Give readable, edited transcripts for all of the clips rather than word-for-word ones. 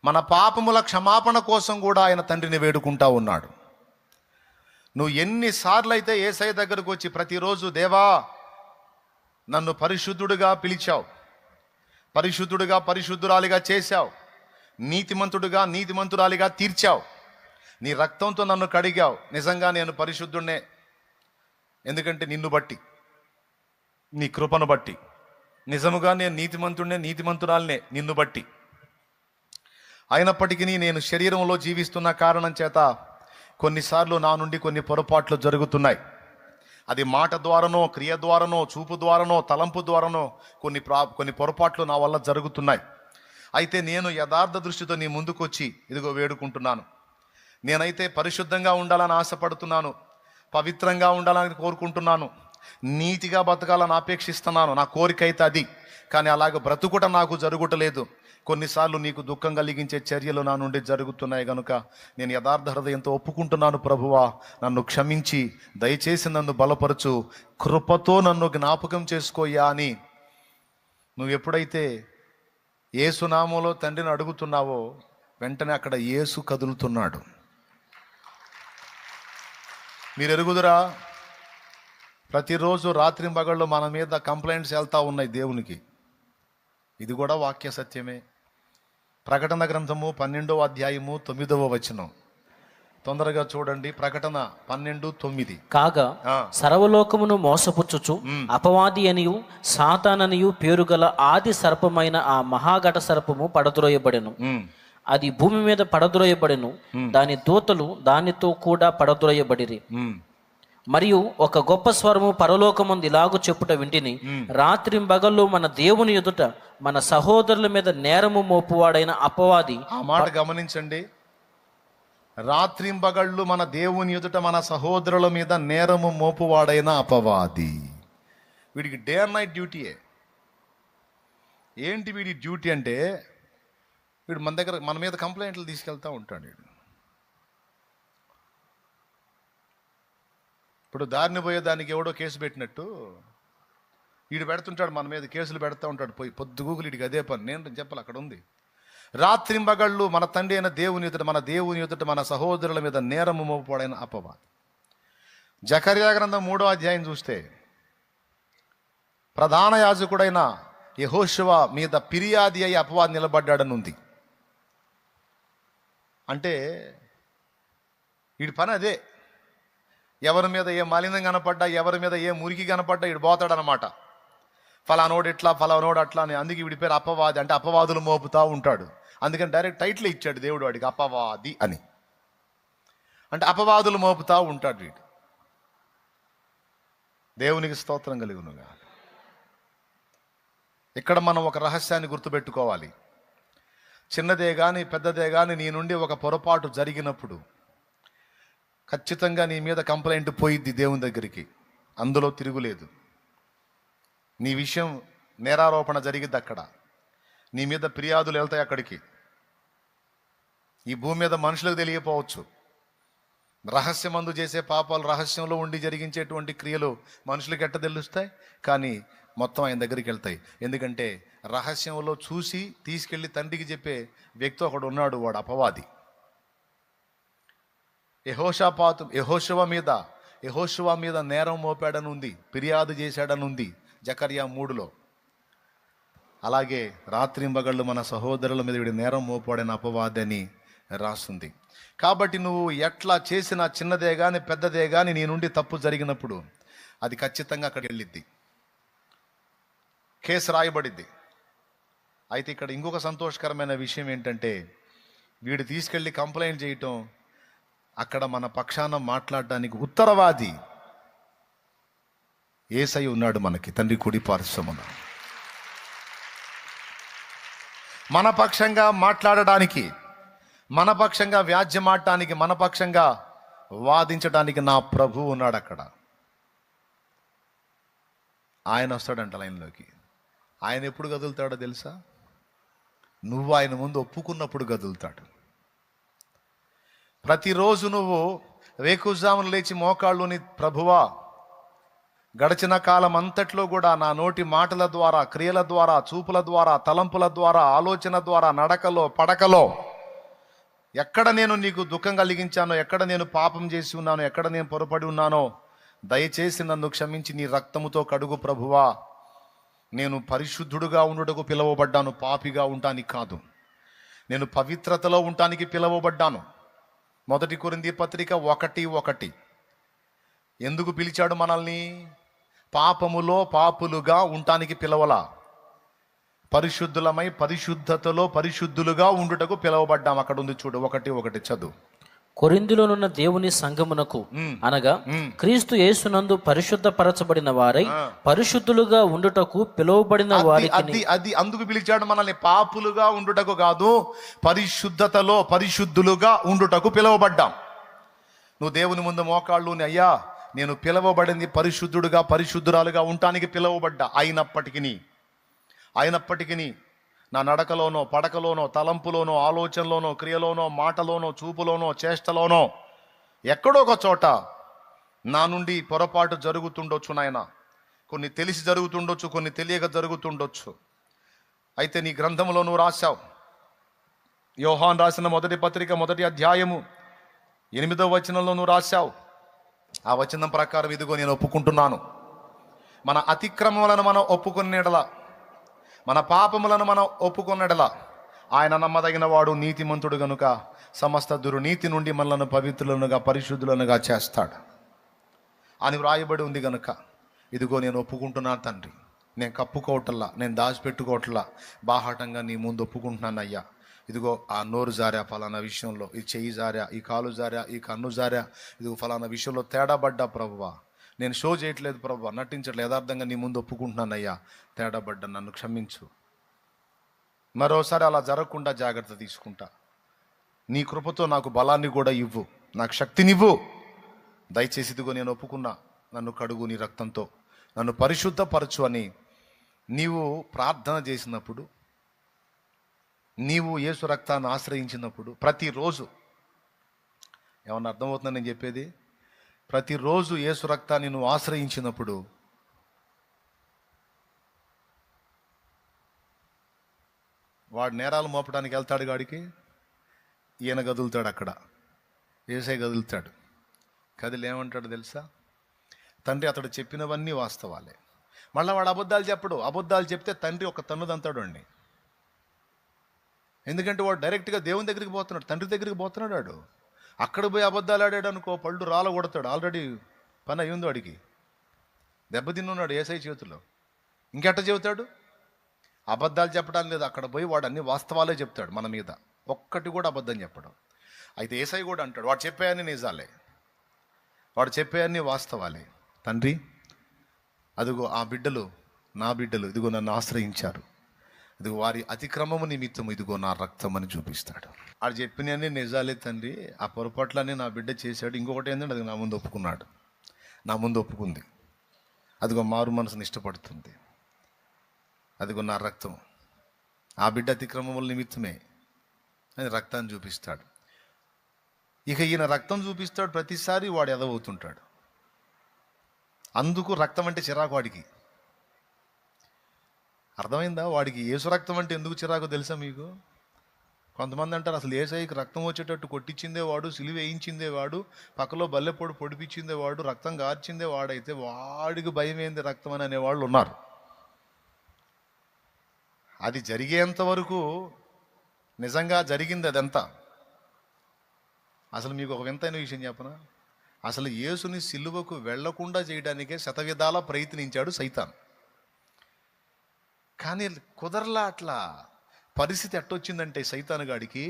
మన పాపముల క్షమాపణ కోసం కూడా ఆయన తండ్రిని వేడుకుంటా ఉన్నాడు. నువ్వు ఎన్నిసార్లు అయితే యేసయ్య దగ్గరకు వచ్చి ప్రతిరోజు, దేవా నన్ను పరిశుద్ధుడిగా పిలిచావు, పరిశుద్ధుడిగా పరిశుద్ధురాలిగా చేశావు, నీతిమంతుడిగా నీతిమంతురాలిగా తీర్చావు, నీ రక్తంతో నన్ను కడిగావు, నిజంగా నేను పరిశుద్ధుడినే, ఎందుకంటే నిన్ను బట్టి, నీ కృపను బట్టి, నిజముగా నేను నీతిమంతుడినే నీతిమంతురాలినే నిన్ను బట్టి. అయినప్పటికీ నేను శరీరంలో జీవిస్తున్న కారణం చేత కొన్నిసార్లు నా నుండి కొన్ని పొరపాట్లు జరుగుతున్నాయి. అది మాట ద్వారానో, క్రియ ద్వారానో, చూపు ద్వారానో, తలంపు ద్వారానో కొన్ని పొరపాట్లు నా వల్ల జరుగుతున్నాయి. అయితే నేను యథార్థ దృష్టితో నీ ముందుకు వచ్చి ఇదిగో వేడుకుంటున్నాను. నేనైతే పరిశుద్ధంగా ఉండాలని ఆశపడుతున్నాను, పవిత్రంగా ఉండాలని కోరుకుంటున్నాను, నీతిగా బతకాలని అపేక్షిస్తున్నాను. నా కోరిక అయితే అది. కానీ అలాగ బ్రతుకుట నాకు జరుగుటలేదు. కొన్నిసార్లు నీకు దుఃఖం కలిగించే చర్యలు నా నుండి జరుగుతున్నాయి కనుక నేను యథార్థ హృదయంతో ఒప్పుకుంటున్నాను. ప్రభువా, నన్ను క్షమించి దయచేసి నన్ను బలపరచు, కృపతో నన్ను జ్ఞాపకం చేసుకోయ్యా అని నువ్వు ఎప్పుడైతే యేసు నామములో తండ్రిని అడుగుతున్నావో వెంటనే అక్కడ యేసు కదులుతున్నాడు. మీరు ఎరుగుదురా, ప్రతిరోజు రాత్రింబగళ్ళు మన మీద కంప్లైంట్స్ వెళ్తూ ఉన్నాయి దేవునికి. ఇది కూడా వాక్య సత్యమే. ప్రకటన గ్రంథము 12వ అధ్యాయము 9వ వచనం తొందరగా చూడండి. ప్రకటన 12:9. కాగా సర్వలోకమును మోసపుచ్చుచు అపవాది అనియు సాతాననియు పేరుగల ఆది సర్పమైన ఆ మహాఘట సర్పము పడద్రోయబడెను. అది భూమి మీద పడద్రోయబడెను, దాని దూతలు దానితో కూడా పడద్రోయబడిరి. మరియు ఒక గొప్ప స్వరము పరలోకమందు ఇలాగు చెప్పుట వింటిని, రాత్రింబగళ్ళు మన దేవుని ఎదుట మన సహోదరుల మీద నేరము మోపువాడైన అపవాది. ఆ మాట గమనించండి. రాత్రింబగళ్ళు మన దేవుని ఎదుట మన సహోదరుల మీద నేరము మోపువాడైన అపవాది. వీడికి డే అండ్ నైట్ డ్యూటీయే. ఏంటి వీడి డ్యూటీ అంటే, వీడు మన మీద కంప్లైంట్లు తీసుకెళ్తూ ఉంటాడు. వీడు ఇప్పుడు దారిని పోయేదానికి ఎవడో కేసు పెట్టినట్టు వీడు పెడుతుంటాడు, మన మీద కేసులు పెడతా ఉంటాడు. పొద్దుగూకులు వీడికి అదే పని. నేను చెప్పాలి, అక్కడ ఉంది. రాత్రింబగళ్ళు మన తండ్రి అయిన దేవుని ఎదుట మన సహోదరుల మీద నేరము మోపువాడైన అపవాది. జకర్యా గ్రంథం 3వ అధ్యాయం చూస్తే ప్రధాన యాజకుడైన యెహోషువ మీద ఫిర్యాది అయి అపవాది నిలబడ్డాడని ఉంది. అంటే వీడి పని అదే. ఎవరి మీద ఏ మలినం కనపడ్డా, ఎవరి మీద ఏ మురికి కనపడ్డా వీడు పోతాడనమాట. ఫలానోడు ఇట్లా, ఫలానోడు అట్లా అని. అందుకే వీడి పేరు అపవాది. అంటే అపవాదులు మోపుతా ఉంటాడు. అందుకని డైరెక్ట్ టైటిల్ ఇచ్చాడు దేవుడు వాడికి, అపవాది అని. అంటే అపవాదులు మోపుతా ఉంటాడు వీడు. దేవునికి స్తోత్రం కలుగునుగా. ఇక్కడ మనం ఒక రహస్యాన్ని గుర్తుపెట్టుకోవాలి. చిన్నదే కానీ పెద్దదే కానీ నీ నుండి ఒక పొరపాటు జరిగినప్పుడు ఖచ్చితంగా నీ మీద కంప్లైంట్ పోయిద్ది దేవుని దగ్గరికి, అందులో తిరుగులేదు. నీ విషయం నేరారోపణ జరిగిద్ది అక్కడ, నీ మీద ఫిర్యాదులు వెళ్తాయి అక్కడికి. ఈ భూమి మీద మనుషులకు తెలియపోవచ్చు. రహస్యమందు చేసే పాపాలు, రహస్యంలో ఉండి జరిగించేటువంటి క్రియలు మనుషులకు ఎట్ట తెలుస్తాయి, కానీ మొత్తం ఆయన దగ్గరికి వెళ్తాయి. ఎందుకంటే రహస్యంలో చూసి తీసుకెళ్ళి తండ్రికి చెప్పే వ్యక్తి ఒకడు ఉన్నాడు, వాడు అపవాది. యెహోషువ మీద నేరం మోపాడని ఉంది, ఫిర్యాదు చేశాడని ఉంది జకర్యా 3లో. అలాగే రాత్రింబగళ్ళు మన సహోదరుల మీద వీడి నేరం మోపాడని అపవాది అని రాస్తుంది. కాబట్టి నువ్వు ఎట్లా చేసినా, చిన్నదే కానీ పెద్దదే కానీ నీ నుండి తప్పు జరిగినప్పుడు అది ఖచ్చితంగా అక్కడికి వెళ్ళిద్ది, కేసు రాయబడిద్ది. అయితే ఇక్కడ ఇంకొక సంతోషకరమైన విషయం ఏంటంటే, వీడు తీసుకెళ్ళి కంప్లైంట్ చేయటం, అక్కడ మన పక్షాన మాట్లాడడానికి ఉత్తరవాది యేసయ్య ఉన్నాడు మనకి, తండ్రి కుడి పార్శ్వమున. మన పక్షంగా మాట్లాడడానికి, మన పక్షంగా వ్యాజ్యమాడటానికి, మన పక్షంగా వాదించడానికి నా ప్రభు ఉన్నాడు అక్కడ. ఆయన వస్తాడంట లైన్లోకి. ఆయన ఎప్పుడు కదులుతాడో తెలుసా? నువ్వు ఆయన ముందు ఒప్పుకున్నప్పుడు కదులుతాడు. ప్రతిరోజు నువ్వు వేకుజామున లేచి మోకాళ్ళుని, ప్రభువా గడిచిన కాలం అంతట్లో కూడా నా నోటి మాటల ద్వారా, క్రియల ద్వారా, చూపుల ద్వారా, తలంపుల ద్వారా, ఆలోచన ద్వారా, నడకలో పడకలో ఎక్కడ నేను నీకు దుఃఖం కలిగించానో, ఎక్కడ నేను పాపం చేసి ఉన్నానో, ఎక్కడ నేను పొరపడి ఉన్నానో దయచేసి నన్ను క్షమించి నీ రక్తముతో కడుగు ప్రభువా. నేను పరిశుద్ధుడుగా ఉండుటకు పిలువబడ్డాను, పాపిగా ఉండటానికి కాదు. నేను పవిత్రతలో ఉండటానికి పిలువబడ్డాను. 1 కొరింథీ పత్రిక 1:1. ఎందుకు పిలిచాడు మనల్ని? పాపములో పాపులుగా ఉండటానికి పిలవలా, పరిశుద్ధులమై పరిశుద్ధతలో పరిశుద్ధులుగా ఉండుటకు పిలువబడ్డాం. అక్కడ ఉంది చూడు, 1:1 చదువు. కొరింథీలోనున్న దేవుని సంఘమునకు అనగా క్రీస్తు యేసునందు పరిశుద్ధపరచబడిన వారై పరిశుద్ధులుగా ఉండుటకు పిలువబడిన వారికి. అది అందుకు పిలిచాడు మనల్ని. పాపులుగా ఉండుటకు కాదు, పరిశుద్ధతలో పరిశుద్ధులుగా ఉండుటకు పిలువబడ్డాం. నువ్వు దేవుని ముందు మోకాళ్ళు, అయ్యా నేను పిలువబడింది పరిశుద్ధుడుగా పరిశుద్ధురాలుగా ఉండటానికి పిలువబడ్డా. అయినప్పటికీ నా నడకలోనో, పడకలోనో, తలంపులోనో, ఆలోచనలోనో, క్రియలోనో, మాటలోనో, చూపులోనో, చేష్టలోనో ఎక్కడో ఒక చోట నా నుండి పొరపాటు జరుగుతుండొచ్చు నాయన. కొన్ని తెలిసి జరుగుతుండొచ్చు, కొన్ని తెలియక జరుగుతుండొచ్చు. అయితే నీ గ్రంథంలో నువ్వు రాశావు. యోహాను రాసిన 1 పత్రిక 1 అధ్యాయము 8వ వచనంలో నువ్వు రాశావు. ఆ వచనం ప్రకారం ఇదిగో నేను ఒప్పుకుంటున్నాను. మన అతిక్రమములను మనం ఒప్పుకునేడలా, మన పాపములను మనం ఒప్పుకున్నడలా ఆయన నమ్మదగిన వాడు, నీతిమంతుడు గనుక సమస్త దుర్నీతి నుండి మనలను పవిత్రులనుగా పరిశుద్ధులనుగా చేస్తాడు అని వ్రాయబడి ఉంది. గనుక ఇదిగో నేను ఒప్పుకుంటున్నాను తండ్రి. నేను కప్పుకోవటల్లా, నేను దాచిపెట్టుకోవట్లా, బాహాటంగా నీ ముందు ఒప్పుకుంటున్నాను అయ్యా. ఇదిగో ఆ నోరు జారా ఫలానా విషయంలో, ఈ చెయ్యి జారా, ఈ కాలు జారా, ఈ కన్ను జారా, ఇదిగో ఫలానా విషయంలో తేడా పడ్డా ప్రభువా. నేను షో చేయట్లేదు ప్రభువా, నటించట్లేదు, యథార్థంగా నీ ముందు ఒప్పుకుంటున్నాను అయ్యా. తేడా పడ్డా, నన్ను క్షమించు. మరోసారి అలా జరగకుండా జాగ్రత్త తీసుకుంటా. నీ కృపతో నాకు బలాన్ని కూడా ఇవ్వు, నాకు శక్తినివ్వు. దయచేసి ఇదిగో నేను ఒప్పుకున్నా, నన్ను కడుగు నీ రక్తంతో, నన్ను పరిశుద్ధపరచు అని నీవు ప్రార్థన చేసినప్పుడు, నీవు యేసు రక్తాన్ని ఆశ్రయించినప్పుడు, ప్రతిరోజు, ఏమన్నా అర్థమవుతుందని నేను చెప్పేది? ప్రతిరోజు యేసు రక్తాన్ని నువ్వు ఆశ్రయించినప్పుడు వాడు నేరాలు మోపడానికి వెళ్తాడు గాడికి, ఈయన కదులుతాడు, అక్కడ యేసై కదులుతాడు. కదిలి ఏమంటాడు తెలుసా? తండ్రి అతడు చెప్పినవన్నీ వాస్తవాలే. మళ్ళీ వాడు అబద్ధాలు చెప్పడు. అబద్ధాలు చెప్తే తండ్రి ఒక తన్నుదంతాడు అండి. ఎందుకంటే వాడు డైరెక్ట్గా దేవుని దగ్గరికి పోతున్నాడు, తండ్రి దగ్గరికి పోతున్నాడు. వాడు అక్కడ పోయి అబద్ధాలు ఆడాడు అనుకో, పళ్ళు రాళ్ళ కొడతాడు. ఆల్రెడీ పని అయ్యింది వాడికి, దెబ్బతిన్నాడు యేసై చేతిలో. ఇంకెట్ట చెబుతాడు? అబద్ధాలు చెప్పడానికి లేదు, అక్కడ పోయి వాడు అన్ని వాస్తవాలే చెప్తాడు మన మీద, ఒక్కటి కూడా అబద్ధం చెప్పడం. అయితే యేసై కూడా అంటాడు, వాడు చెప్పేయన్నీ నిజాలే, వాడు చెప్పేయన్నీ వాస్తవాలే. తండ్రి అదిగో ఆ బిడ్డలు, నా బిడ్డలు ఇదిగో నన్ను ఆశ్రయించారు, ఇదిగో వారి అతిక్రమము నిమిత్తం ఇదిగో నా రక్తం అని చూపిస్తాడు. వాడు చెప్పినవన్నీ నిజాలే తండ్రి, ఆ పొరపాట్లన్నీ నా బిడ్డ చేశాడు. ఇంకొకటి ఏంటంటే అది నా ముందు ఒప్పుకున్నాడు, నా ముందు ఒప్పుకుంది, అదిగో మారు మనసుని ఇష్టపడుతుంది, అదిగో నా రక్తం, ఆ బిడ్డ అతిక్రమముల నిమిత్తమే అని రక్తాన్ని చూపిస్తాడు. ఇక ఈయన రక్తం చూపిస్తాడు ప్రతిసారి, వాడు ఎదవవుతుంటాడు. అందుకు రక్తం అంటే చిరాకు వాడికి. అర్థమైందా? వాడికి యేసు రక్తం అంటే ఎందుకు చిరాకు తెలుసా మీకు? కొంతమంది అంటారు అసలు యేసయ్యకి రక్తం వచ్చేటట్టు కొట్టించిందే వాడు, సిలువ వేయించిందే వాడు, పక్కలో బల్లెపొడి పొడిపించిందే వాడు, రక్తం గార్చిందే వాడైతే వాడికి భయం ఏంది రక్తం అని అనేవాళ్ళు ఉన్నారు. అది జరిగేంత వరకు నిజంగా జరిగింది అదంతా. అసలు మీకు ఒక వింతైన విషయం చెప్పనా? అసలు యేసుని సిలువకు వెళ్లకుండా చేయడానికే శతవిధాలా ప్రయత్నించాడు సైతాన్. కానీ కుదరలా. అట్లా పరిస్థితి ఎట్టొచ్చిందంటే సైతాను గాడికి,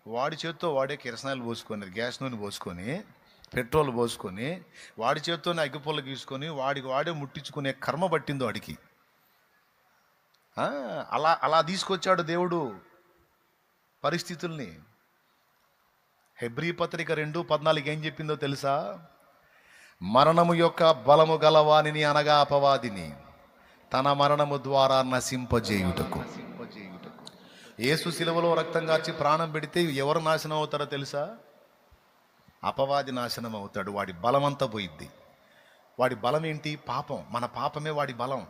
వాడి చేత్తో వాడే కిరసనాయలు పోసుకొని, గ్యాస్ నూనె పోసుకొని, పెట్రోల్ పోసుకొని, వాడి చేత్తోనే అగ్గిపుల్ల గీసుకొని వాడే ముట్టించుకునే కర్మ పట్టింది వాడికి. అలా తీసుకొచ్చాడు దేవుడు పరిస్థితుల్ని. హెబ్రీ పత్రిక 2:14 ఏం చెప్పిందో తెలుసా? మరణము యొక్క బలము గలవానిని అనగా అపవాదిని తన మరణము ద్వారా నశింపజేయుటకు. యేసు శిలువలో రక్తం కార్చి ప్రాణం పెడితే ఎవరు నాశనం అవుతారో తెలుసా? అపవాది నాశనం అవుతాడు. వాడి బలం అంతా పోయిద్ది. వాడి బలం ఏంటి? పాపం. మన పాపమే వాడి బలం.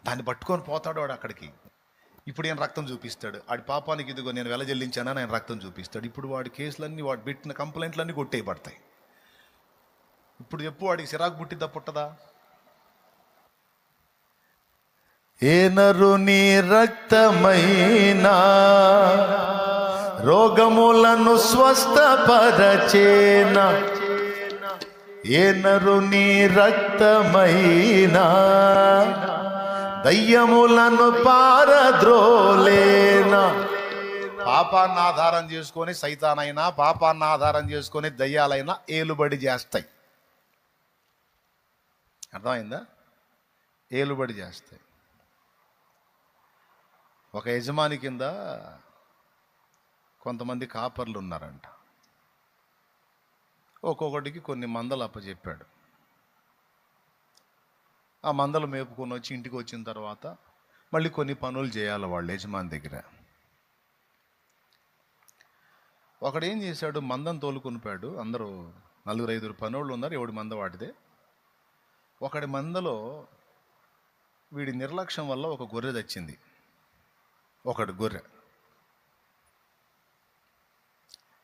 దాన్ని పట్టుకొని పోతాడు వాడు అక్కడికి. ఇప్పుడు ఆయన రక్తం చూపిస్తాడు. ఆడి పాపానికి ఇదిగో నేను వెల చెల్లించానని ఆయన రక్తం చూపిస్తాడు. ఇప్పుడు వాడి కేసులన్నీ, వాడు పెట్టిన కంప్లైంట్లన్నీ కొట్టేయబడతాయి. ఇప్పుడు చెప్పు, వాడికి సిరాకు పుట్టిద్దా పుట్టదా? ఏ నరుని రక్తమైనా రోగములను స్వస్థపరచేనా, ఏ నరుని రక్తమైనా దయ్యములను పారద్రోలేనా. పాపాన్ని ఆధారం చేసుకొని సైతానైనా, పాపాన్ని ఆధారం చేసుకొని దయ్యాలైనా ఏలుబడి చేస్తాయి. అర్థమైందా? ఏలుబడి చేస్తాయి. ఒక యజమాని కింద కొంతమంది కాపర్లు ఉన్నారంట. ఒక్కొక్కటికి కొన్ని మందలు అప్పచెప్పాడు. ఆ మందలు మేపుకొని వచ్చి ఇంటికి వచ్చిన తర్వాత మళ్ళీ కొన్ని పనులు చేయాలి వాళ్ళు యజమాని దగ్గర. ఒకడు ఏం చేశాడు, మందం తోలుకొనిపాడు. అందరూ 4-5 పనోళ్ళు ఉన్నారు, ఎవడి మంద వాడిదే. ఒకడి మందలో వీడి నిర్లక్ష్యం వల్ల ఒక గొర్రె తెచ్చింది. ఒకటి గొర్రె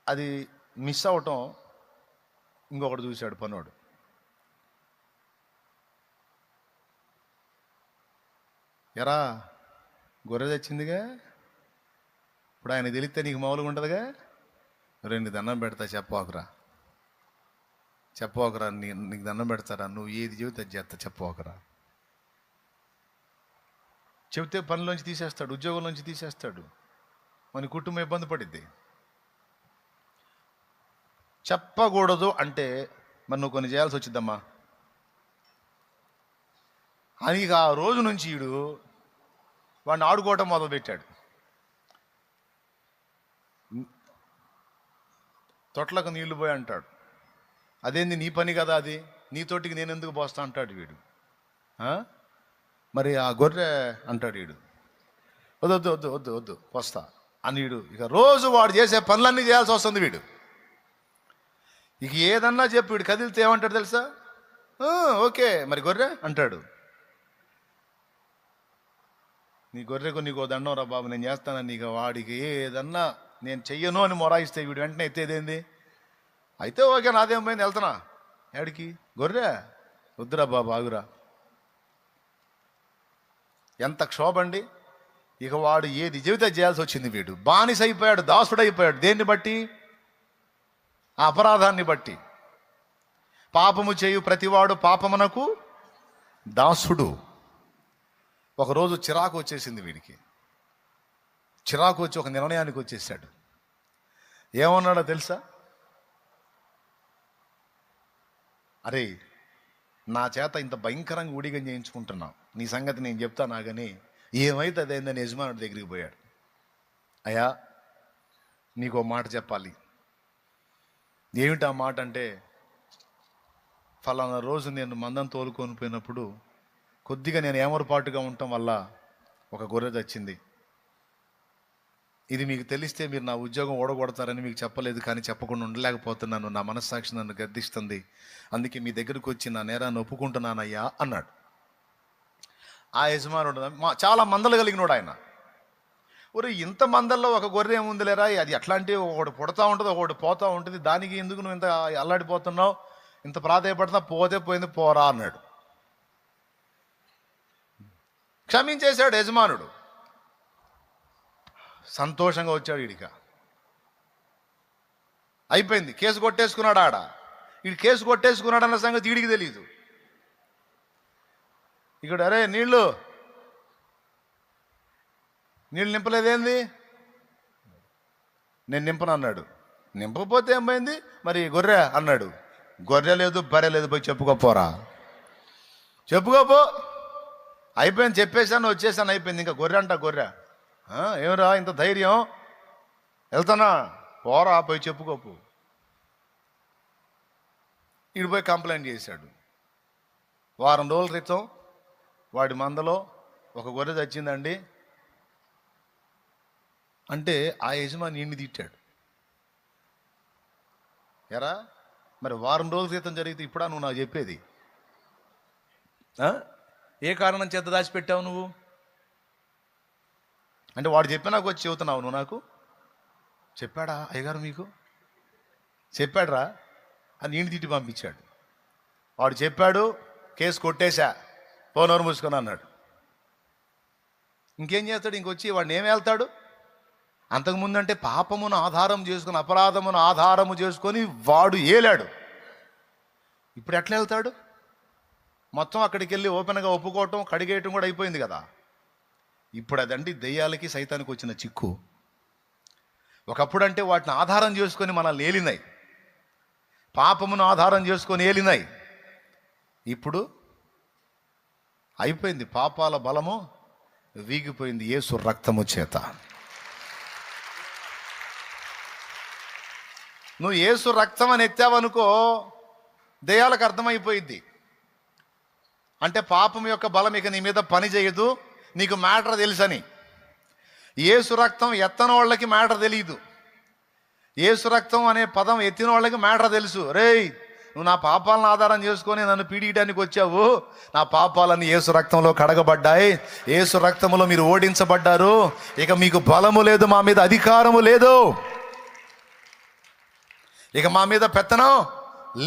అది మిస్ అవటం ఇంకొకటి చూశాడు పనోడు. ఎరా గొర్రె తెచ్చిందిగా, ఇప్పుడు ఆయన తెలిస్తే నీకు మామూలుగా ఉంటుందిగా. రెండు దండం పెడతా, చెప్పోకరా నీకు దండం పెడతారా, నువ్వు ఏది చెబితే అది చేస్తా, చెప్పోకరా. చెబితే పనిలోంచి తీసేస్తాడు, ఉద్యోగంలోంచి తీసేస్తాడు, మన కుటుంబం ఇబ్బంది పడిద్ది. చెప్పకూడదు అంటే మరి నువ్వు కొన్ని చేయాల్సి వచ్చిద్దమ్మా అని. ఇక ఆ రోజు నుంచి వీడు వాడిని ఆడుకోవటం మొదలుపెట్టాడు. తొట్లకు నీళ్లు పోయి అంటాడు. అదేంది నీ పని కదా, అది నీతోటికి నేను ఎందుకు పోస్తా అంటాడు వీడు. మరి ఆ గొర్రె అంటాడు వీడు, వద్దు వద్దు వద్దు వద్దు వద్దు పోస్తా అని. వీడు ఇక రోజు వాడు చేసే పనులన్నీ చేయాల్సి వస్తుంది వీడు. ఇక ఏదన్నా చెప్పి వీడు కదిలితే ఏమంటాడు తెలుసా, ఓకే మరి గొర్రె అంటాడు. నీ గొర్రెకు నీకు దండం రా బాబు, నేను చేస్తానని. నీకు వాడికి ఏదన్నా నేను చెయ్యను అని మొరాయిస్తే వీడు వెంటనే ఎత్తేదేంది, అయితే ఓకే నాదేం పోయింది, వెళ్తున్నా. ఎక్కడికి? గొర్రె వద్దురా బాబు ఆగురా. ఎంత క్షోభండి. ఇక వాడు ఏది జీవితం చేయాల్సి వచ్చింది. వీడు బానిస అయిపోయాడు, దాసుడైపోయాడు. దేన్ని బట్టి? ఆ అపరాధాన్ని బట్టి. పాపము చేయు ప్రతివాడు పాపమునకు దాసుడు. ఒకరోజు చిరాకు వచ్చేసింది వీడికి. చిరాకు వచ్చి ఒక నిర్ణయానికి వచ్చేసాడు. ఏమన్నాడో తెలుసా, అరే నా చేత ఇంత భయంకరంగా ఊడిగం చేయించుకుంటున్నావు, నీ సంగతి నేను చెప్తానా కానీ ఏమైతే అదేందని యజమానుడి దగ్గరికి పోయాడు. అయ్యా నీకు ఓ మాట చెప్పాలి. ఏమిటి ఆ మాట అంటే, ఫలానా రోజు నేను మందం తోలుకొని పోయినప్పుడు కొద్దిగా నేను ఏమరపాటుగా ఉండటం వల్ల ఒక గొర్రె తెచ్చింది. ఇది మీకు తెలిస్తే మీరు నా ఉద్యోగం ఓడగొడతారని మీకు చెప్పలేదు, కానీ చెప్పకుండా ఉండలేకపోతున్నాను. నా మనస్సాక్షి నన్ను గద్దిస్తుంది, అందుకే మీ దగ్గరకు వచ్చి నా నేరాన్ని ఒప్పుకుంటున్నానయ్యా అన్నాడు. ఆ యజమానుడు చాలా మందలు కలిగినోడు ఆయన. ఒరే ఇంత మందల్లో ఒక గొర్రె ఏముంది లేరా, అది అట్లాంటి ఒకటి పుడతా ఉంటుంది ఒకటి పోతూ ఉంటుంది, దానికి ఎందుకు నువ్వు ఇంత అల్లాడిపోతున్నావు, ఇంత ప్రాధాయపడుతున్నా, పోతే పోయింది పోరా అన్నాడు. క్షమించేశాడు యజమానుడు. సంతోషంగా వచ్చాడు. వీడిక అయిపోయింది, కేసు కొట్టేసుకున్నాడు. ఆడ వీడు కేసు కొట్టేసుకున్నాడు అన్న సంగతి వీడికి తెలియదు. ఇక్కడ అరే నీళ్ళు నింపలేదేంది, నేను నింపను అన్నాడు. నింపకపోతే ఏమైంది మరి గొర్రె అన్నాడు. గొర్రె లేదు బర్రె లేదు, పోయి చెప్పుకోపోరా, చెప్పుకోపో. అయిపోయింది, చెప్పేశాను వచ్చేసాను, అయిపోయింది. ఇంకా గొర్రె అంట గొర్రె, ఏమరా ఇంత ధైర్యం, వెళ్తానా, పోరా పోయి చెప్పుకోపు. వీడు పోయి కంప్లైంట్ చేశాడు. వారం రోజుల క్రితం వాడి మందలో ఒక గొర్రె చచ్చిందండి అంటే ఆ యజమాని ఈయన్ని తిట్టాడు. ఎరా మరి వారం రోజుల క్రితం జరిగితే ఇప్పుడా నువ్వు నాకు చెప్పేది? ఏ కారణం చేత దాచిపెట్టావు నువ్వు? అంటే వాడు చెప్పినాక వచ్చి చెబుతున్నావు నువ్వు నాకు? చెప్పాడా అయ్యగారు మీకు? చెప్పాడురా అని నేను తిట్టి పంపించాడు. వాడు చెప్పాడు, కేసు కొట్టేశా, నోరు మూసుకొని అన్నాడు. ఇంకేం చేస్తాడు? ఇంకొచ్చి వాడిని ఏం వెళ్తాడు? అంతకుముందు అంటే పాపమును ఆధారం చేసుకుని, అపరాధమును ఆధారము చేసుకొని వాడు ఏలాడు. ఇప్పుడు ఎట్లా వెళ్తాడు? మొత్తం అక్కడికి వెళ్ళి ఓపెన్గా ఒప్పుకోవటం, కడిగేయటం కూడా అయిపోయింది కదా. ఇప్పుడు అదండి దెయ్యాలకి సైతానికి వచ్చిన చిక్కు. ఒకప్పుడు అంటే వాటిని ఆధారం చేసుకొని మనల్ని ఏలినాయి, పాపమును ఆధారం చేసుకొని ఏలినాయి. ఇప్పుడు అయిపోయింది, పాపాల బలము వీగిపోయింది యేసు రక్తము చేత. నువ్వు యేసు రక్తం అని ఎత్తావనుకో, దెయ్యాలకు అర్థమైపోయిద్ది. అంటే పాపం యొక్క బలం ఇక నీ మీద పని చేయదు, నీకు మ్యాటర్ తెలుసని. యేసు రక్తం ఎత్తని వాళ్ళకి మ్యాటర్ తెలియదు. యేసు రక్తం అనే పదం ఎత్తిన వాళ్ళకి మ్యాటర్ తెలుసు. రేయ్, నువ్వు నా పాపాలను ఆధారం చేసుకొని నన్ను పీడియడానికి వచ్చావు, నా పాపాలన్నీ యేసు రక్తంలో కడగబడ్డాయి, యేసు రక్తంలో మీరు ఓడించబడ్డారు, ఇక మీకు బలము లేదు, మా మీద అధికారము లేదు, ఇక మా మీద పెత్తనం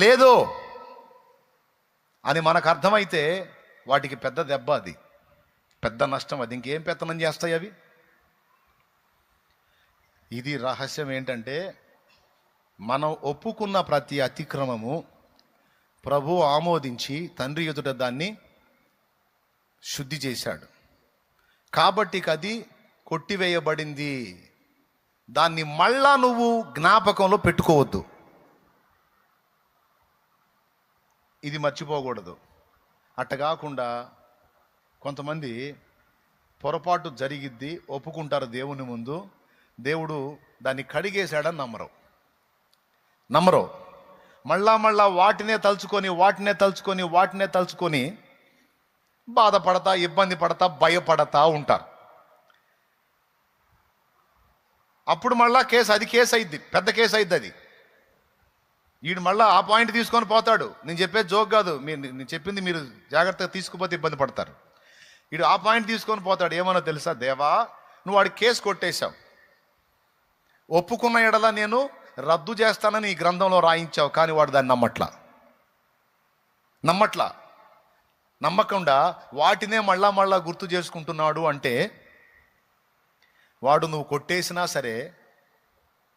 లేదు అని మనకు అర్థమైతే వాటికి పెద్ద దెబ్బ, అది పెద్ద నష్టం. అది ఇంకేం పెత్తనం చేస్తాయి అవి? ఇది రహస్యం ఏంటంటే, మనం ఒప్పుకున్న ప్రతి అతిక్రమము ప్రభు ఆమోదించి తండ్రి ఎదుట దాన్ని శుద్ధి చేశాడు. కాబట్టి అది కొట్టివేయబడింది. దాన్ని మళ్ళా నువ్వు జ్ఞాపకంలో పెట్టుకోవద్దు. ఇది మర్చిపోకూడదు. అట్ట కాకుండా కొంతమంది పొరపాటు జరిగిద్ది, ఒప్పుకుంటారు దేవుని ముందు, దేవుడు దాన్ని కడిగేశాడని నమ్మరు. మళ్ళా వాటినే తలుచుకొని బాధపడతా, ఇబ్బంది పడతా, భయపడతా ఉంటారు. అప్పుడు మళ్ళా కేసు అయింది, పెద్ద కేసు అయింది. అది వీడు మళ్ళీ ఆ పాయింట్ తీసుకొని పోతాడు. నేను చెప్పేది జోక్ కాదు, నేను చెప్పింది మీరు జాగ్రత్తగా తీసుకుపోతే ఇబ్బంది పడతారు. వీడు ఆ పాయింట్ తీసుకొని పోతాడు. ఏమన్నా తెలుసా? దేవా, నువ్వు వాడికి కేసు కొట్టేశావు, ఒప్పుకున్న ఎడల నేను రద్దు చేస్తానని ఈ గ్రంథంలో రాయించావు, కానీ వాడు దాన్ని నమ్మకుండా వాటినే మళ్ళా గుర్తు చేసుకుంటున్నాడు. అంటే వాడు నువ్వు కొట్టేసినా సరే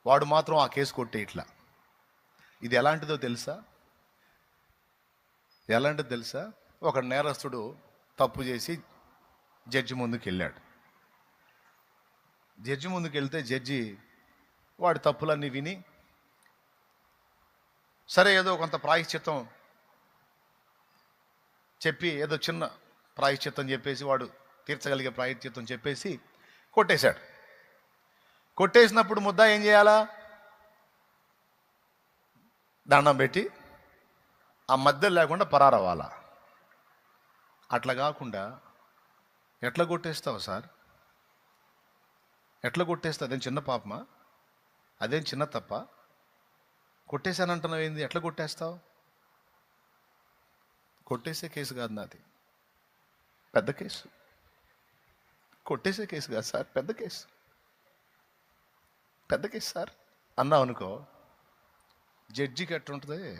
వాడు మాత్రం ఆ కేసు కొట్టే ఇట్లా. ఇది ఎలాంటిదో తెలుసా? ఒక నేరస్తుడు తప్పు చేసి జడ్జి ముందుకు వెళ్ళాడు. జడ్జి వాడి తప్పులన్నీ విని, సరే ఏదో కొంత ప్రాయశ్చిత్తం చెప్పి, ఏదో చిన్న ప్రాయశ్చిత్తం చెప్పేసి, వాడు తీర్చగలిగే ప్రాయశ్చిత్తం చెప్పేసి కొట్టేశాడు. కొట్టేసినప్పుడు ముద్ద ఏం చేయాలా? దండం పెట్టి ఆ మధ్యలో లేకుండా పరారవ్వాలా. అట్లా కాకుండా ఎట్లా కొట్టేస్తావు సార్? ఎట్లా కొట్టేస్తావు? అదేం చిన్న పాపమా? అదేం చిన్న తప్ప? కొట్టేశానంటున్నావు ఏంది? ఎట్లా కొట్టేస్తావు? కొట్టేసే కేసు కాదు నాది, పెద్ద కేసు. కొట్టేసే కేసు కాదు సార్, పెద్ద కేసు సార్ అన్నావు అనుకో, జడ్జికి ఎట్టుంటుంది?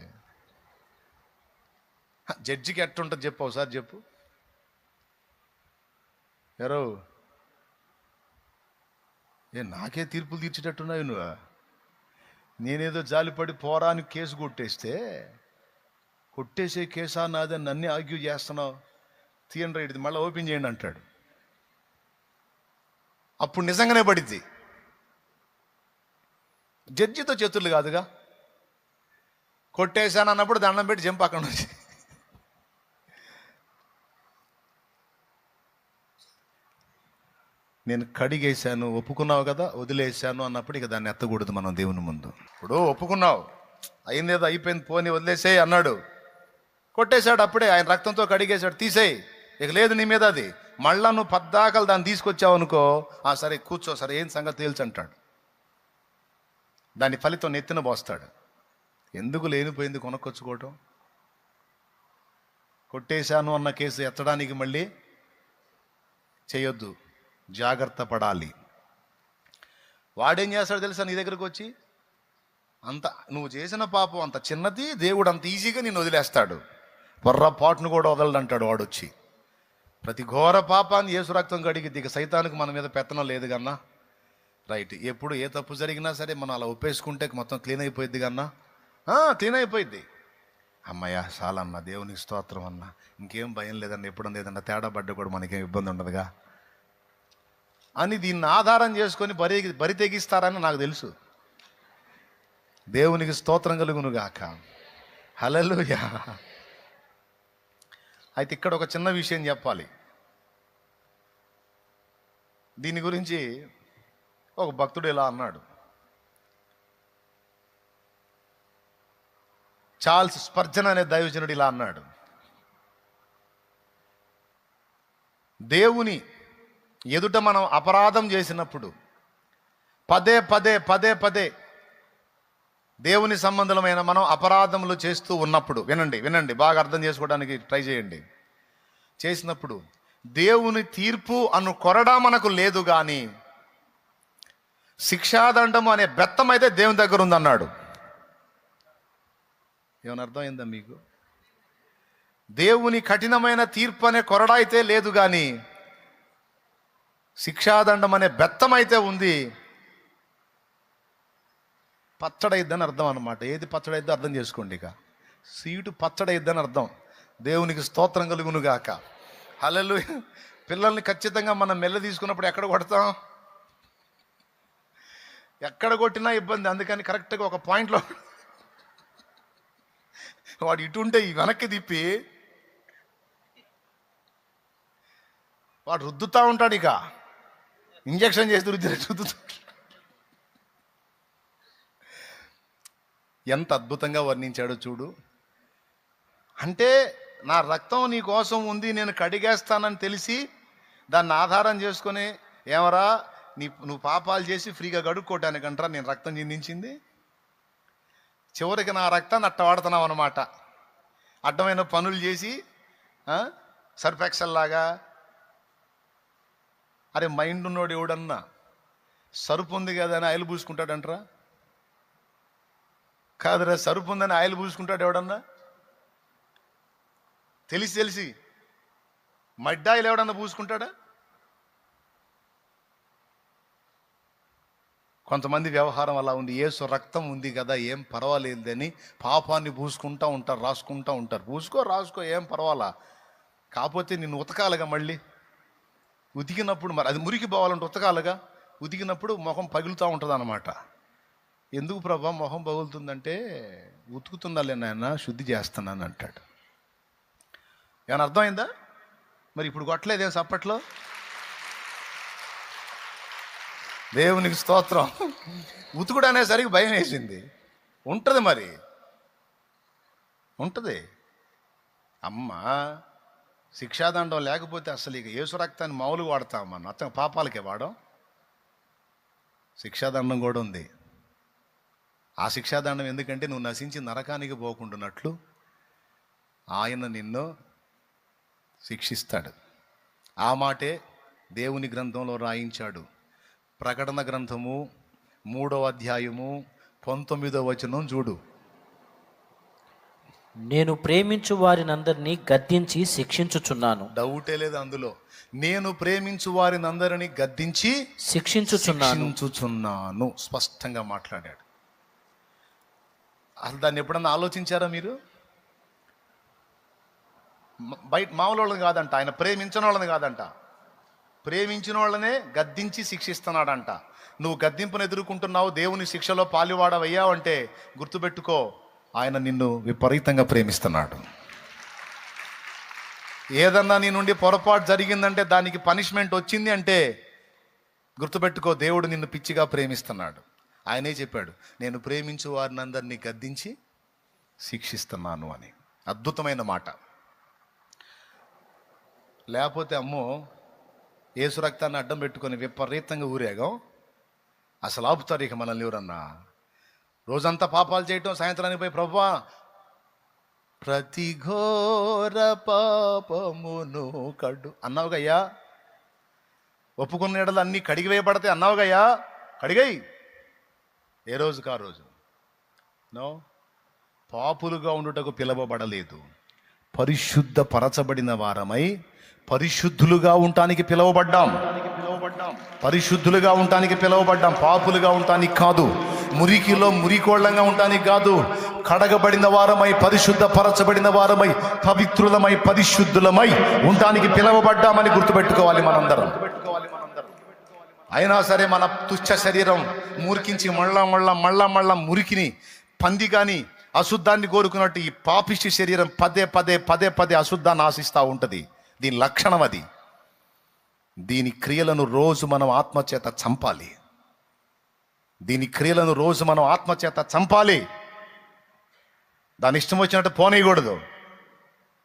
చెప్పు ఒకసారి చెప్పు. ఎవరో నాకే తీర్పులు తీర్చేటట్టున్నావు నువ్వు. నేనేదో జాలిపడి పోరాని కేసు కొట్టేసే కేసా నాదని నన్ను ఆర్గ్యూ చేస్తున్నావు, తీయండి ఇది మళ్ళీ ఓపెన్ చేయండి అంటాడు. అప్పుడు నిజంగానే పడిద్ది. జడ్జితో చేతులు కాదుగా, కొట్టేశాను అన్నప్పుడు దండం పెట్టి జంప్ అక్కడ నుంచి. నేను కడిగేశాను, ఒప్పుకున్నావు కదా, వదిలేశాను అన్నప్పుడు ఇక దాన్ని ఎత్తకూడదు మనం దేవుని ముందు. ఇప్పుడు ఒప్పుకున్నావు, అయిందేదో అయిపోయింది, పోని వదిలేసేయి అన్నాడు, కొట్టేశాడు, అప్పుడే ఆయన రక్తంతో కడిగేశాడు, తీసేయి, ఇక లేదు నీ మీద అది. మళ్ళా నువ్వు పద్దాకలు దాన్ని తీసుకొచ్చావు అనుకో, సరే కూర్చో, సరే ఏం సంగతి తేల్చి అంటాడు. దాని ఫలితం నెత్తిన పోస్తాడు. ఎందుకు లేనిపోయింది కొనుక్కొచ్చుకోవటం? కొట్టేశాను అన్న కేసు ఎత్తడానికి మళ్ళీ చేయొద్దు, జాగ్రత్త పడాలి. వాడేం చేస్తాడు తెలుసా నీ దగ్గరకు వచ్చి? అంత నువ్వు చేసిన పాపం అంత చిన్నది, దేవుడు అంత ఈజీగా నిన్ను వదిలేస్తాడు. పొర్రపాటును కూడా వదలడంటాడు వాడు వచ్చి. ప్రతి ఘోర పాపాన్ని యేసు రక్తం కడిగి ఇక సైతానికి మన మీద పెత్తనం లేదు కన్నా. రైట్, ఎప్పుడు ఏ తప్పు జరిగినా సరే మనం అలా ఒప్పేసుకుంటే మొత్తం క్లీన్ అయిపోయింది కన్నా. క్లీన్ అయిపోయింది. అమ్మయ్య చాలన్న, దేవునికి స్తోత్రం అన్న, ఇంకేం భయం లేదన్న, ఎప్పుడు లేదన్న, తేడా పడ్డ కూడా మనకేం ఇబ్బంది ఉండదుగా అని దీన్ని ఆధారం చేసుకొని బరి తెగిస్తారని నాకు తెలుసు. దేవునికి స్తోత్రం కలుగును గాక. హల్లెలూయా. అయితే ఇక్కడ ఒక చిన్న విషయం చెప్పాలి. దీని గురించి ఒక భక్తుడు ఇలా అన్నాడు. చార్ల్స్ స్పర్జన్ అనే దైవజనుడు ఇలా అన్నాడు: దేవుని ఎదుట మనం అపరాధం చేసినప్పుడు పదే పదే పదే పదే దేవుని సంబంధమైన మనం అపరాధములు చేస్తూ ఉన్నప్పుడు, వినండి బాగా అర్థం చేసుకోవడానికి ట్రై చేయండి, చేసినప్పుడు దేవుని తీర్పు అను కొరడా మనకు లేదు, కానీ శిక్షాదండము అనే బెత్తం అయితే దేవుని దగ్గర ఉందన్నాడు. ఏమన్నా అర్థమైందా మీకు? దేవుని కఠినమైన తీర్పు అనే కొరడా అయితే లేదు, కానీ శిక్షాదండం అనే బెత్తం అయితే ఉంది. పచ్చడైద్దని అర్థం అన్నమాట. ఏది పచ్చడైద్దో అర్థం చేసుకోండి. ఇక సీటు పచ్చడైద్దని అర్థం. దేవునికి స్తోత్రం కలుగును గాక. హల్లెలూయా. పిల్లల్ని ఖచ్చితంగా మనం మెల్ల తీసుకున్నప్పుడు ఎక్కడ కొడతాం? ఎక్కడ కొట్టినా ఇబ్బంది. అందుకని కరెక్ట్గా ఒక పాయింట్లో వాడు ఇటుంటే ఈ వెనక్కి తిప్పి వాడు రుద్దుతూ ఉంటాడు. ఇక ఇంజక్షన్ చేసి రుద్దుతూ. ఎంత అద్భుతంగా వర్ణించాడో చూడు. అంటే నా రక్తం నీ కోసం ఉంది, నేను కడిగేస్తానని తెలిసి దాన్ని ఆధారం చేసుకొని, ఏమరా నువ్వు పాపాలు చేసి ఫ్రీగా కడుక్కోవటానికంటారా నేను రక్తం చిందించింది? చివరికి నా రక్తాన్ని అట్ట వాడుతున్నావు అన్నమాట. అడ్డమైన పనులు చేసి సర్ఫెక్సల్ లాగా. అరే మైండ్ ఉన్నోడు ఎవడన్నా సరుపు ఉంది కదా అని ఆయిల్ పూసుకుంటాడంటరా? కాదురా, సరుపు ఉందని ఆయిల్ పూసుకుంటాడు ఎవడన్నా? తెలిసి మడ్డాయిలు ఎవడన్నా పూసుకుంటాడా? కొంతమంది వ్యవహారం అలా ఉంది. యేసు రక్తం ఉంది కదా, ఏం పర్వాలేదని పాపాన్ని పూసుకుంటూ ఉంటారు, రాసుకుంటూ ఉంటారు. రాసుకో ఏం పర్వాలా, కాకపోతే నిన్ను ఉతకాలిగా. మళ్ళీ ఉతికినప్పుడు మరి అది మురికి పోవాలంటే ఉతకాలిగా. ఉతికినప్పుడు మొహం పగులుతూ ఉంటుంది అన్నమాట. ఎందుకు ప్రభా మొహం పగులుతుందంటే, ఉతుకుతుండాలే నాయన, శుద్ధి చేస్తున్నాను అంటాడు. ఏమైనా అర్థమైందా? మరి ఇప్పుడు కొట్టలేదేం సప్పట్లో? దేవునికి స్తోత్రం. ఉతుకుడు అనేసరికి భయం వేసింది. ఉంటుంది మరి, ఉంటుంది. అమ్మ శిక్షాదండం లేకపోతే అసలు ఇక యేసు రక్తాన్ని మామూలుగా వాడతామన్న అతను పాపాలకే వాడం. శిక్షాదండం కూడా ఉంది. ఆ శిక్షాదండం ఎందుకంటే నువ్వు నశించి నరకానికి పోకుండాన్నట్లు ఆయన నిన్ను శిక్షిస్తాడు. ఆ మాటే దేవుని గ్రంథంలో రాయించాడు. ప్రకటన గ్రంథము 3వ అధ్యాయము 19వ వచనం చూడు. నేను ప్రేమించు వారినందరినీ గద్దించి శిక్షించుచున్నాను. డౌటే లేదు అందులో. నేను ప్రేమించు వారినందరినీ గద్దించి శిక్షించుచున్నాను స్పష్టంగా మాట్లాడాడు. అసలు దాన్ని ఎప్పుడన్నా ఆలోచించారా మీరు? బయట మామూలు వాళ్ళని కాదంట, ఆయన ప్రేమించిన వాళ్ళని కాదంట, ప్రేమించిన వాళ్ళనే గద్దించి శిక్షిస్తున్నాడంట. నువ్వు గద్దింపును ఎదుర్కొంటున్నావు, దేవుని శిక్షలో పాలువాడవయ్యావంటే గుర్తుపెట్టుకో, ఆయన నిన్ను విపరీతంగా ప్రేమిస్తున్నాడు. ఏదన్నా నీ నుండి పొరపాటు జరిగిందంటే, దానికి పనిష్మెంట్ వచ్చింది అంటే గుర్తుపెట్టుకో, దేవుడు నిన్ను పిచ్చిగా ప్రేమిస్తున్నాడు. ఆయనే చెప్పాడు, నేను ప్రేమించు వారిని అందరినీ గద్దించి శిక్షిస్తున్నాను అని. అద్భుతమైన మాట. లేకపోతే అమ్మో యేసు రక్తాన్ని అడ్డం పెట్టుకొని విపరీతంగా ఊరేగాం, అసలు ఆపుతారు ఇక మనల్ని ఎవరన్నా? రోజంతా పాపాలు చేయటం, సాయంత్రానికి పోయి ప్రభువా ప్రతి ఘోర పాపమును కడు అన్నావుగయ్యా, ఒప్పుకున్న ఎడలు అన్నీ కడిగి వేయబడతాయి అన్నావుగయ్యా, కడిగేయి. ఏ రోజుకా రోజు. నో, పాపులుగా ఉండుటకు పిలవబడలేదు, పరిశుద్ధపరచబడిన వారమై పరిశుద్ధులుగా ఉండటానికి పిలువబడ్డాం. పరిశుద్ధులుగా ఉండటానికి పిలువబడ్డాం, పాపులుగా ఉండటానికి కాదు. మురికిలో మురికోళ్ళంగా ఉండటానికి కాదు. కడగబడిన వారమై, పరిశుద్ధపరచబడిన వారమై, పవిత్రులమై, పరిశుద్ధులమై ఉండటానికి పిలువబడ్డామని గుర్తుపెట్టుకోవాలి మనందరం. అయినా సరే మన తుచ్చ శరీరం మురికించి మళ్ళా మురికిని, పంది కానీ అశుద్ధాన్ని కోరుకున్నట్టు ఈ పాపిష్టి శరీరం పదే అశుద్ధాన్ని ఆశిస్తూ ఉంటుంది. దీని లక్షణం అది. దీని క్రియలను రోజు మనం ఆత్మచేత చంపాలి. దాని ఇష్టం వచ్చినట్టు పోనీయకూడదు.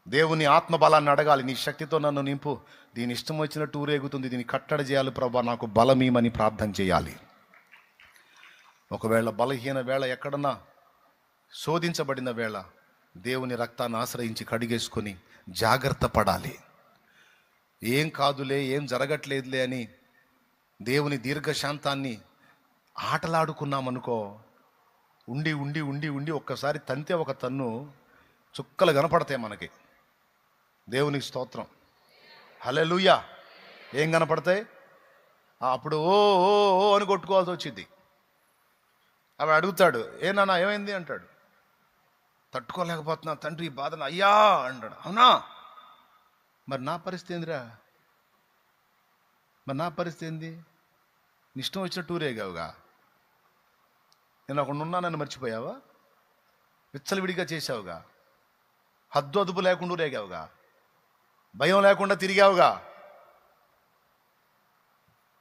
దేవుని ఆత్మ బలాన్ని అడగాలి, నీ శక్తితో నన్ను నింపు. దీని ఇష్టం వచ్చినట్టు ఊరేగుతుంది, దీన్ని కట్టడి చేయాలి ప్రభా, నాకు బలమీమని ప్రార్థన చేయాలి. ఒకవేళ బలహీన వేళ, ఎక్కడన్నా శోధించబడిన వేళ, దేవుని రక్తాన్ని ఆశ్రయించి కడిగేసుకొని జాగ్రత్త పడాలి. ఏం కాదులే, ఏం జరగట్లేదులే అని దేవుని దీర్ఘశాంతాన్ని ఆటలాడుకున్నామనుకో, ఉండి ఉండి ఉండి ఉండి ఒక్కసారి తంతే ఒక తన్ను చుక్కలు కనపడతాయి మనకి. దేవునికి స్తోత్రం, హల్లెలూయా. ఏం కనపడతాయి? అప్పుడు ఓ ఓ ఓ అని కొట్టుకోవాల్సి వచ్చింది. అవి అడుగుతాడు, ఏనా ఏమైంది అంటాడు. తట్టుకోలేకపోతున్నా తండ్రి, ఈ బాధను అయ్యా అంటాడు. అవునా, మరి నా పరిస్థితి ఏందిరా? మరి నా పరిస్థితి ఏంది? నీ ఇష్టం వచ్చిన టూరేగావుగా. నేను అక్కడ ఉన్నానని మర్చిపోయావా? విచ్చలవిడిగా చేసావుగా, హద్దు అదుపు లేకుండా రేగావుగా, భయం లేకుండా తిరిగావుగా.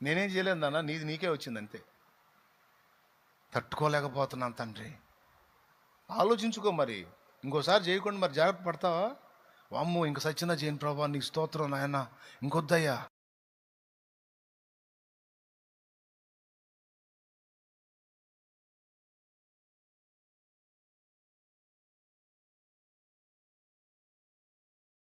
నేనేం చేయలేదు నాన్న, నీది నీకే వచ్చింది అంతే. తట్టుకోలేకపోతున్నాను తండ్రి. ఆలోచించుకో మరి, ఇంకోసారి చేయకుండా మరి జాగ్రత్త పడతావా? వామ్మో, ఇంక సచ్చినా చేయను ప్రభా, నీకు స్తోత్రం నాయన, ఇంకొద్దయ్యా.